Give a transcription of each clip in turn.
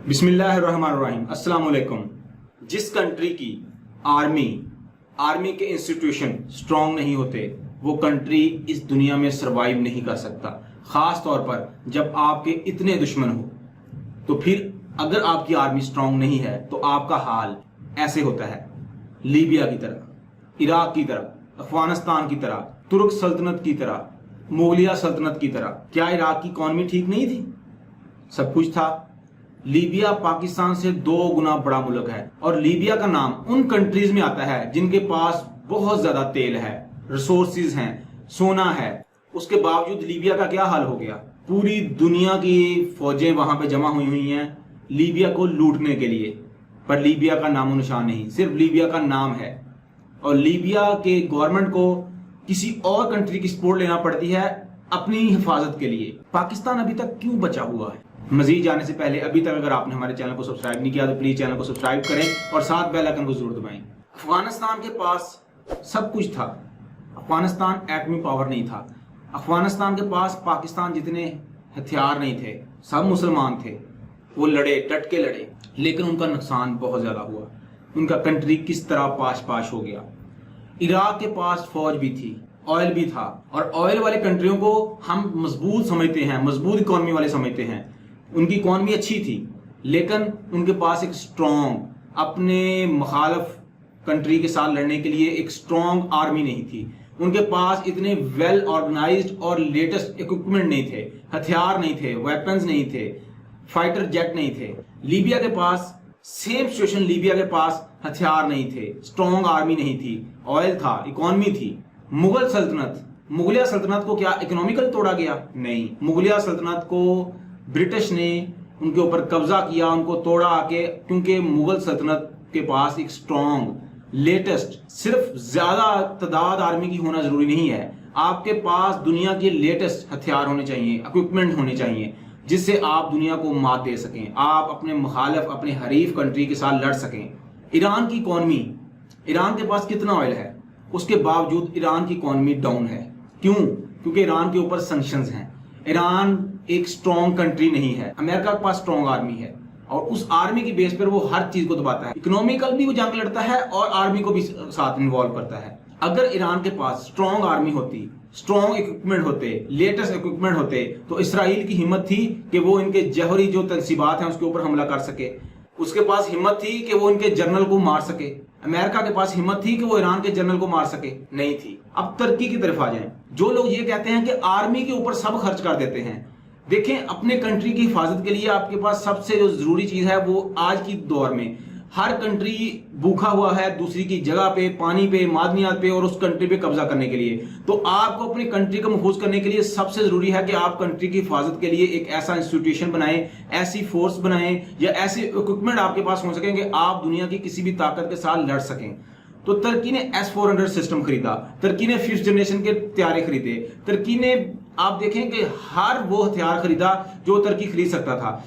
بسم اللہ الرحمن الرحیم۔ السلام علیکم۔ جس کنٹری کی آرمی کے انسٹیٹیوشن سٹرونگ نہیں ہوتے وہ کنٹری اس دنیا میں سروائیو نہیں کر سکتا، خاص طور پر جب آپ کے اتنے دشمن ہو۔ تو پھر اگر آپ کی آرمی سٹرونگ نہیں ہے تو آپ کا حال ایسے ہوتا ہے، لیبیا کی طرح، عراق کی طرح، افغانستان کی طرح، ترک سلطنت کی طرح، مغلیہ سلطنت کی طرح۔ کیا عراق کی اکانومی ٹھیک نہیں تھی؟ سب کچھ تھا۔ لیبیا پاکستان سے 2 گنا بڑا ملک ہے، اور لیبیا کا نام ان کنٹریز میں آتا ہے جن کے پاس بہت زیادہ تیل ہے، ریسورسز ہیں، سونا ہے۔ اس کے باوجود لیبیا کا کیا حال ہو گیا؟ پوری دنیا کی فوجیں وہاں پہ جمع ہوئی ہیں لیبیا کو لوٹنے کے لیے، پر لیبیا کا نام و نشان نہیں، صرف لیبیا کا نام ہے۔ اور لیبیا کے گورنمنٹ کو کسی اور کنٹری کی سپورٹ لینا پڑتی ہے اپنی حفاظت کے لیے۔ پاکستان ابھی تک کیوں بچا ہوا ہے؟ مزید جانے سے پہلے ابھی تک اگر آپ نے ہمارے چینل کو سبسکرائب نہیں کیا تو پلیز چینل کو سبسکرائب کریں اور ساتھ بیل آئیکن کو ضرور دبائیں۔ افغانستان کے پاس سب کچھ تھا، افغانستان ایٹمی پاور نہیں تھا، افغانستان کے پاس پاکستان جتنے ہتھیار نہیں تھے، سب مسلمان تھے، وہ لڑے، ڈٹ کے لڑے، لیکن ان کا نقصان بہت زیادہ ہوا۔ ان کا کنٹری کس طرح پاش ہو گیا۔ عراق کے پاس فوج بھی تھی، آئل بھی تھا، اور آئل والے کنٹریوں کو ہم مضبوط سمجھتے ہیں، مضبوط اکانومی والے سمجھتے ہیں۔ ان کی اکانومی اچھی تھی، لیکن ان کے پاس ایک سٹرونگ، اپنے مخالف کنٹری کے ساتھ لڑنے کے لیے ایک سٹرونگ آرمی نہیں تھی۔ ان کے پاس اتنے ویل آرگنائزڈ اور لیٹسٹ اکوپمنٹ نہیں تھے، ہتھیار نہیں تھے، ویپنز نہیں تھے، فائٹر جیٹ نہیں تھے۔ لیبیا کے پاس سیم سچویشن، لیبیا کے پاس ہتھیار نہیں تھے، سٹرونگ آرمی نہیں تھی، آئل تھا، اکانومی تھی۔ مغلیہ سلطنت کو کیا اکنامیکل توڑا گیا؟ نہیں، مغلیہ سلطنت کو برٹش نے ان کے اوپر قبضہ کیا، ان کو توڑا آ کے، کیونکہ مغل سلطنت کے پاس ایک سٹرونگ لیٹسٹ، صرف زیادہ تعداد آرمی کی ہونا ضروری نہیں ہے، آپ کے پاس دنیا کے لیٹسٹ ہتھیار ہونے چاہیے، اکوپمنٹ ہونے چاہیے، جس سے آپ دنیا کو مات دے سکیں، آپ اپنے مخالف، اپنے حریف کنٹری کے ساتھ لڑ سکیں۔ ایران کی اکانومی، ایران کے پاس کتنا آئل ہے، اس کے باوجود ایران کی اکانومی ڈاؤن ہے۔ کیوں؟ کیونکہ ایران کے اوپر سینکشنز ہیں۔ ایران ایک سٹرونگ کنٹری نہیں ہے۔ امریکہ کے پاس سٹرونگ آرمی ہے، اور اس آرمی کی بیس پر وہ ہر چیز کو دباتا ہے، اکنامیکل بھی وہ جنگ لڑتا ہے اور آرمی کو بھی ساتھ انوالو کرتا ہے۔ اگر ایران کے پاس سٹرونگ آرمی ہوتی، سٹرونگ اکوپمنٹ ہوتے، لیٹسٹ اکوپمنٹ ہوتے، تو اسرائیل کی ہمت تھی کہ وہ ان کے جوہری جو تنصیبات ہیں اس کے اوپر حملہ کر سکے، اس کے پاس ہمت تھی کہ وہ ان کے جنرل کو مار سکے۔ امریکہ کے پاس ہمت تھی کہ وہ ایران کے جنرل کو مار سکے؟ نہیں تھی۔ اب ترکی کی طرف آ جائیں۔ جو لوگ یہ کہتے ہیں کہ آرمی کے اوپر سب خرچ کر دیتے ہیں، دیکھیں اپنے کنٹری کی حفاظت کے لیے آپ کے پاس سب سے جو ضروری چیز ہے وہ آج کی دور میں، ہر کنٹری بھوکا ہوا ہے دوسری کی جگہ پہ، پانی پہ، معدنیات پہ، اور اس کنٹری پہ قبضہ کرنے کے لیے۔ تو آپ کو اپنی کنٹری کو محفوظ کرنے کے لیے سب سے ضروری ہے کہ آپ کنٹری کی حفاظت کے لیے ایک ایسا انسٹیٹیوشن بنائیں، ایسی فورس بنائیں، یا ایسے اکوپمنٹ آپ کے پاس ہو سکیں کہ آپ دنیا کی کسی بھی طاقت کے ساتھ لڑ سکیں۔ تو ترکی نے S-400 سسٹم خریدا، ترکی نے 5th جنریشن کے طیارے خریدے، ترکی نے آپ دیکھیں کہ ہر وہ ہتھیار خریدا جو ترکی خرید سکتا تھا۔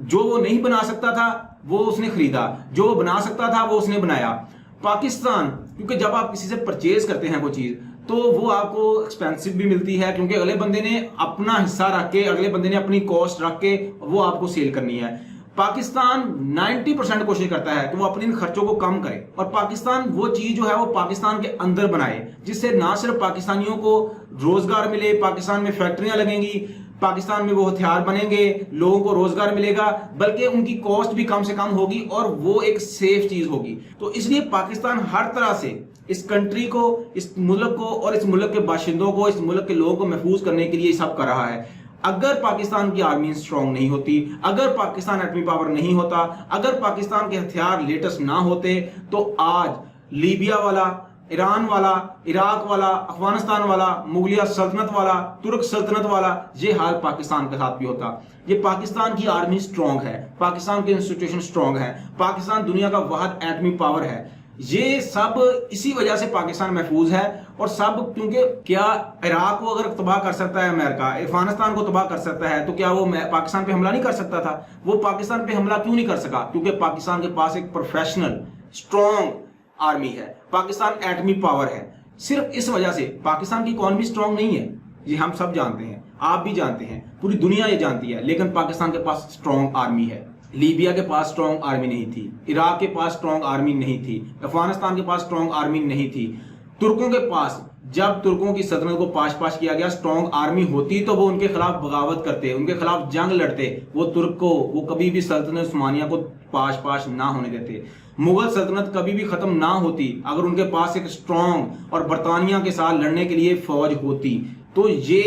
جو وہ نہیں بنا سکتا تھا وہ اس نے خریدا، جو وہ بنا سکتا تھا وہ اس نے بنایا۔ پاکستان، کیونکہ جب آپ کسی سے پرچیز کرتے ہیں وہ چیز تو وہ آپ کو ایکسپینسو بھی ملتی ہے، کیونکہ اگلے بندے نے اپنا حصہ رکھ کے، اگلے بندے نے اپنی کاسٹ رکھ کے وہ آپ کو سیل کرنی ہے۔ پاکستان 90% کوشش کرتا ہے کہ وہ اپنے خرچوں کو کم کرے، اور پاکستان وہ چیز جو ہے وہ پاکستان کے اندر بنائے، جس سے نہ صرف پاکستانیوں کو روزگار ملے، پاکستان میں فیکٹریاں لگیں گی، پاکستان میں وہ ہتھیار بنیں گے، لوگوں کو روزگار ملے گا، بلکہ ان کی کاسٹ بھی کم سے کم ہوگی اور وہ ایک سیف چیز ہوگی۔ تو اس لیے پاکستان ہر طرح سے اس کنٹری کو، اس ملک کو، اور اس ملک کے باشندوں کو، اس ملک کے لوگوں کو محفوظ کرنے کے لیے سب کر رہا ہے۔ اگر پاکستان کی آرمی سٹرونگ نہیں ہوتی، اگر پاکستان ایٹمی پاور نہیں ہوتا، اگر پاکستان کے ہتھیار لیٹسٹ نہ ہوتے، تو آج لیبیا والا، ایران والا، عراق والا، افغانستان والا، مغلیہ سلطنت والا، ترک سلطنت والا، یہ حال پاکستان کے ساتھ بھی ہوتا۔ یہ پاکستان کی آرمی سٹرونگ ہے، پاکستان کے انسٹیٹیوشن سٹرونگ ہے، پاکستان دنیا کا واحد ایٹمی پاور ہے۔ یہ سب اسی وجہ سے پاکستان محفوظ ہے، اور سب کیونکہ کیا عراق کو اگر تباہ کر سکتا ہے امریکہ، افغانستان کو تباہ کر سکتا ہے، تو کیا وہ پاکستان پہ حملہ نہیں کر سکتا تھا؟ وہ پاکستان پہ حملہ کیوں نہیں کر سکا؟ کیونکہ پاکستان کے پاس ایک پروفیشنل سٹرونگ آرمی ہے، پاکستان ایٹمی پاور ہے۔ صرف اس وجہ سے پاکستان کی اکانومی سٹرونگ نہیں ہے، یہ ہم سب جانتے ہیں، آپ بھی جانتے ہیں، پوری دنیا یہ جانتی ہے، لیکن پاکستان کے پاس سٹرونگ آرمی ہے۔ لیبیا کے پاس اسٹرانگ آرمی نہیں تھی، عراق کے پاس اسٹرانگ آرمی نہیں تھی، افغانستان کے پاس اسٹرانگ آرمی نہیں تھی، ترکوں کے پاس جب ترکوں کی سلطنت کو پاش کیا گیا اسٹرانگ آرمی ہوتی تو وہ ان کے خلاف بغاوت کرتے، ان کے خلاف جنگ لڑتے، وہ ترک کو وہ کبھی بھی سلطنت عثمانیہ کو پاش نہ ہونے دیتے۔ مغل سلطنت کبھی بھی ختم نہ ہوتی اگر ان کے پاس ایک اسٹرانگ اور برطانیہ کے ساتھ لڑنے کے لیے فوج ہوتی۔ تو یہ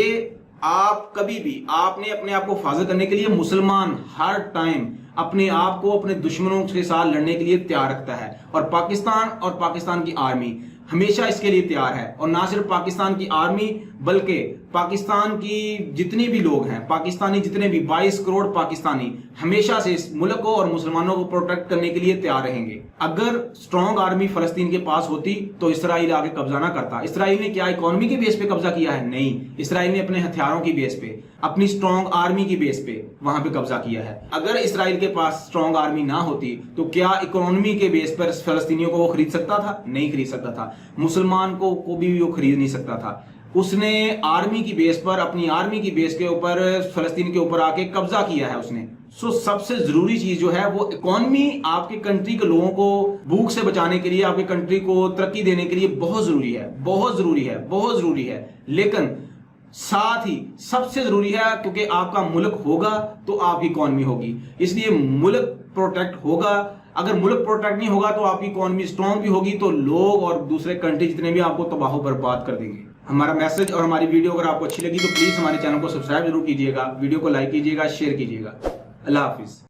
آپ کبھی بھی آپ نے اپنے آپ کو حفاظت کرنے کے لیے مسلمان ہر ٹائم اپنے آپ کو اپنے دشمنوں کے ساتھ لڑنے کے لیے تیار رکھتا ہے، اور پاکستان کی آرمی ہمیشہ اس کے لیے تیار ہے۔ اور نہ صرف پاکستان کی آرمی بلکہ پاکستان کی جتنی بھی لوگ ہیں، پاکستانی جتنے بھی 22 کروڑ پاکستانی ہمیشہ سے اس ملک کو اور مسلمانوں کو پروٹیکٹ کرنے کے لیے تیار رہیں گے۔ اگر اسٹرانگ آرمی فلسطین کے پاس ہوتی تو اسرائیل آگے قبضہ نہ کرتا۔ اسرائیل نے کیا اکانومی کے بیس پہ قبضہ کیا ہے؟ نہیں، اسرائیل نے اپنے ہتھیاروں کی بیس پہ، اپنی اسٹرانگ آرمی کی بیس پہ وہاں پہ قبضہ کیا ہے۔ اگر اسرائیل کے پاس اسٹرانگ آرمی نہ ہوتی تو کیا اکانومی کے بیس پر فلسطینیوں کو وہ خرید سکتا تھا؟ نہیں خرید سکتا تھا۔ مسلمان کو بھی وہ خرید نہیں سکتا تھا۔ اس نے آرمی کی بیس پر، اپنی آرمی کی بیس کے اوپر فلسطین کے اوپر آ کے قبضہ کیا ہے اس نے۔ سب سے ضروری چیز جو ہے وہ اکانومی آپ کے کنٹری کے لوگوں کو بھوک سے بچانے کے لیے، آپ کے کنٹری کو ترقی دینے کے لیے بہت ضروری ہے، بہت ضروری ہے، لیکن ساتھ ہی سب سے ضروری ہے کیونکہ آپ کا ملک ہوگا تو آپ کی اکانومی ہوگی، اس لیے ملک پروٹیکٹ ہوگا۔ اگر ملک پروٹیکٹ نہیں ہوگا تو آپ کی اکانومی اسٹرانگ بھی ہوگی تو لوگ اور دوسرے کنٹری جتنے بھی آپ کو تباہ و برباد کر دیں گے۔ ہمارا میسج اور ہماری ویڈیو اگر آپ کو اچھی لگی تو پلیز ہمارے چینل کو سبسکرائب ضرور کیجیے گا، ویڈیو کو لائک کیجیے گا، شیئر کیجیے گا۔ اللہ حافظ۔